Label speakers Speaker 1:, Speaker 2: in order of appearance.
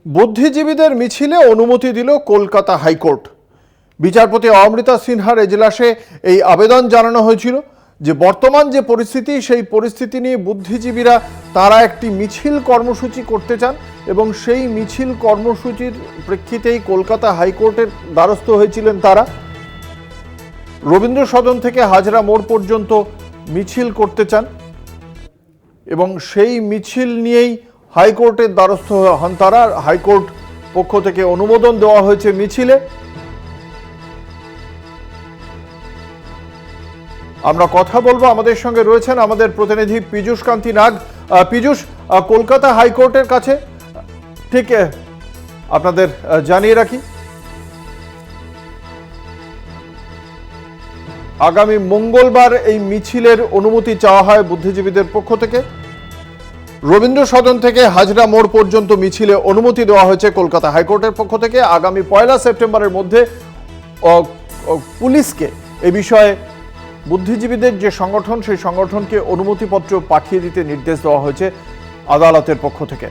Speaker 1: বুদ্ধিজীবীদের মিছিলে অনুমতি দিল কলকাতা হাইকোর্ট। বিচারপতি অমৃতা সিনহার এজলাসে এই আবেদন জানানো হয়েছিল যে বর্তমান যে পরিস্থিতি, সেই পরিস্থিতি নিয়ে বুদ্ধিজীবীরা তারা একটি মিছিল কর্মসূচি করতে চান এবং সেই মিছিল কর্মসূচির প্রেক্ষিতেই কলকাতা হাইকোর্টের দ্বারস্থ হয়েছিলেন তারা। রবীন্দ্র সদন থেকে হাজরা মোড় পর্যন্ত মিছিল করতে চান এবং সেই মিছিল নিয়েই হাইকোর্টের দ্বারস্থ হন তারা। হাইকোর্ট পক্ষ থেকে অনুমোদন দেওয়া হয়েছে মিছিলে। আমরা কথা বলবো, আমাদের সঙ্গে রয়েছেন আমাদের প্রতিনিধি পীযূষ কান্তি নাগ। পীযূষ, কলকাতা হাইকোর্টের কাছে ঠিক আপনাদের জানিয়ে রাখি, আগামী মঙ্গলবার এই মিছিলের অনুমতি চাওয়া হয় বুদ্ধিজীবীদের পক্ষ থেকে। রবীন্দ্র সদন থেকে হাজরা মোড় পর্যন্ত মিছিলে অনুমতি দেওয়া হয়েছে কলকাতা হাইকোর্টের পক্ষ থেকে। আগামী 1 সেপ্টেম্বরের মধ্যে পুলিশকে এ বিষয়ে বুদ্ধিজীবীদের যে সংগঠন, সেই সংগঠনকে অনুমতিপত্র পাঠিয়ে দিতে নির্দেশ দেওয়া হয়েছে আদালতের পক্ষ থেকে।